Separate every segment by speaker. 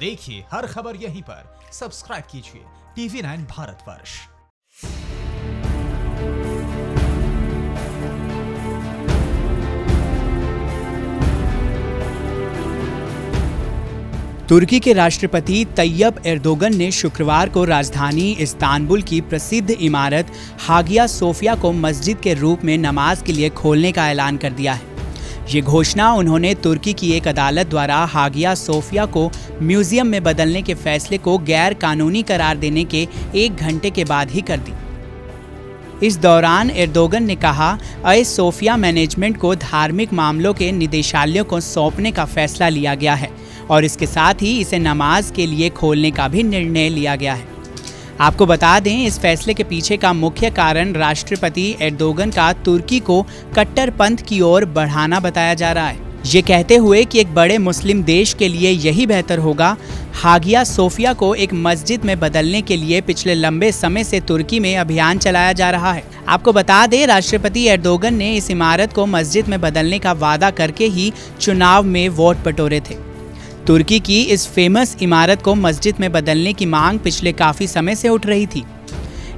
Speaker 1: देखिए हर खबर यहीं पर। सब्सक्राइब कीजिए TV9 भारतवर्ष।
Speaker 2: तुर्की के राष्ट्रपति तैयब एर्दोगन ने शुक्रवार को राजधानी इस्तांबुल की प्रसिद्ध इमारत हागिया सोफिया को मस्जिद के रूप में नमाज के लिए खोलने का ऐलान कर दिया है। ये घोषणा उन्होंने तुर्की की एक अदालत द्वारा हागिया सोफिया को म्यूजियम में बदलने के फैसले को गैर कानूनी करार देने के 1 घंटे के बाद ही कर दी। इस दौरान एर्दोगन ने कहा, सोफिया मैनेजमेंट को धार्मिक मामलों के निदेशालयों को सौंपने का फैसला लिया गया है और इसके साथ ही इसे नमाज के लिए खोलने का भी निर्णय लिया गया है। आपको बता दें, इस फैसले के पीछे का मुख्य कारण राष्ट्रपति एर्दोगन का तुर्की को कट्टरपंथ की ओर बढ़ाना बताया जा रहा है, ये कहते हुए कि एक बड़े मुस्लिम देश के लिए यही बेहतर होगा। हागिया सोफिया को एक मस्जिद में बदलने के लिए पिछले लंबे समय से तुर्की में अभियान चलाया जा रहा है। आपको बता दें, राष्ट्रपति एर्दोगन ने इस इमारत को मस्जिद में बदलने का वादा करके ही चुनाव में वोट बटोरे थे। तुर्की की इस फेमस इमारत को मस्जिद में बदलने की मांग पिछले काफी समय से उठ रही थी।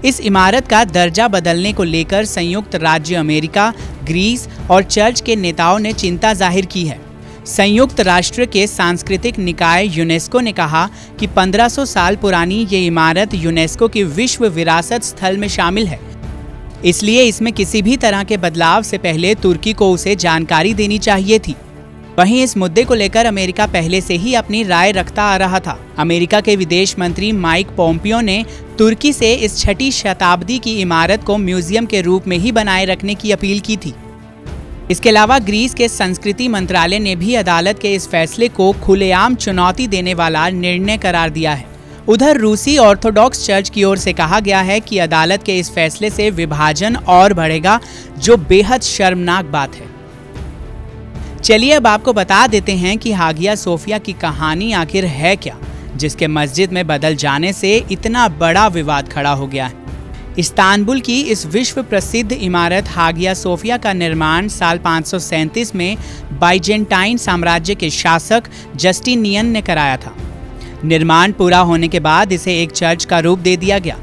Speaker 2: इस इमारत का दर्जा बदलने को लेकर संयुक्त राज्य अमेरिका, ग्रीस और चर्च के नेताओं ने चिंता जाहिर की है। संयुक्त राष्ट्र के सांस्कृतिक निकाय यूनेस्को ने कहा कि 1500 साल पुरानी ये इमारत यूनेस्को की विश्व विरासत स्थल में शामिल है, इसलिए इसमें किसी भी तरह के बदलाव से पहले तुर्की को उसे जानकारी देनी चाहिए थी। वहीं इस मुद्दे को लेकर अमेरिका पहले से ही अपनी राय रखता आ रहा था। अमेरिका के विदेश मंत्री माइक पोम्पियो ने तुर्की से इस 6वीं शताब्दी की इमारत को म्यूजियम के रूप में ही बनाए रखने की अपील की थी। इसके अलावा ग्रीस के संस्कृति मंत्रालय ने भी अदालत के इस फैसले को खुलेआम चुनौती देने वाला निर्णय करार दिया है। उधर रूसी ऑर्थोडॉक्स चर्च की ओर से कहा गया है कि अदालत के इस फैसले से विभाजन और बढ़ेगा, जो बेहद शर्मनाक बात है। चलिए अब आपको बता देते हैं कि हागिया सोफिया की कहानी आखिर है क्या, जिसके मस्जिद में बदल जाने से इतना बड़ा विवाद खड़ा हो गया है। इस्तांबुल की इस विश्व प्रसिद्ध इमारत हागिया सोफिया का निर्माण साल 537 में बाइजेंटाइन साम्राज्य के शासक जस्टिनियन ने कराया था। निर्माण पूरा होने के बाद इसे एक चर्च का रूप दे दिया गया।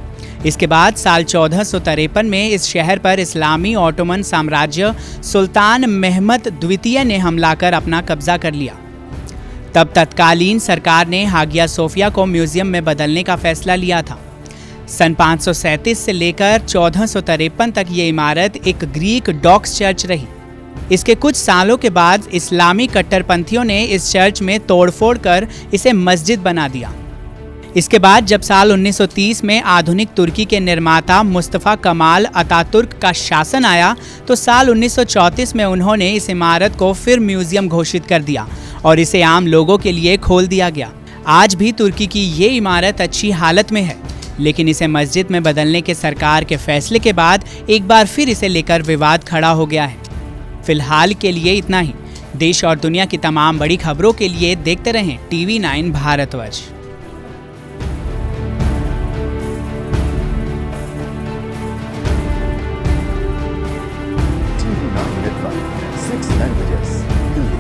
Speaker 2: इसके बाद साल 1453 में इस शहर पर इस्लामी ऑटोमन साम्राज्य सुल्तान मेहमद द्वितीय ने हमला कर अपना कब्जा कर लिया। तब तत्कालीन सरकार ने हागिया सोफिया को म्यूजियम में बदलने का फैसला लिया था। सन 537 से लेकर 1453 तक ये इमारत एक ग्रीक डॉक्स चर्च रही। इसके कुछ सालों के बाद इस्लामी कट्टरपंथियों ने इस चर्च में तोड़फोड़ कर इसे मस्जिद बना दिया। इसके बाद जब साल 1930 में आधुनिक तुर्की के निर्माता मुस्तफा कमाल अतातुर्क का शासन आया, तो साल 1934 में उन्होंने इस इमारत को फिर म्यूजियम घोषित कर दिया और इसे आम लोगों के लिए खोल दिया गया। आज भी तुर्की की ये इमारत अच्छी हालत में है, लेकिन इसे मस्जिद में बदलने के सरकार के फैसले के बाद एक बार फिर इसे लेकर विवाद खड़ा हो गया है। फिलहाल के लिए इतना ही। देश और दुनिया की तमाम बड़ी खबरों के लिए देखते रहें TV9 Bharatvarsh.
Speaker 3: Six languages: Hindi,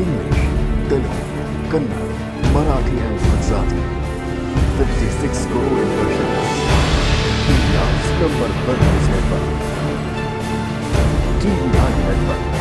Speaker 3: English, Telugu, Kannada, Marathi and Gujarati. 56 crore impressions. India's #1 news network. TV9 Network.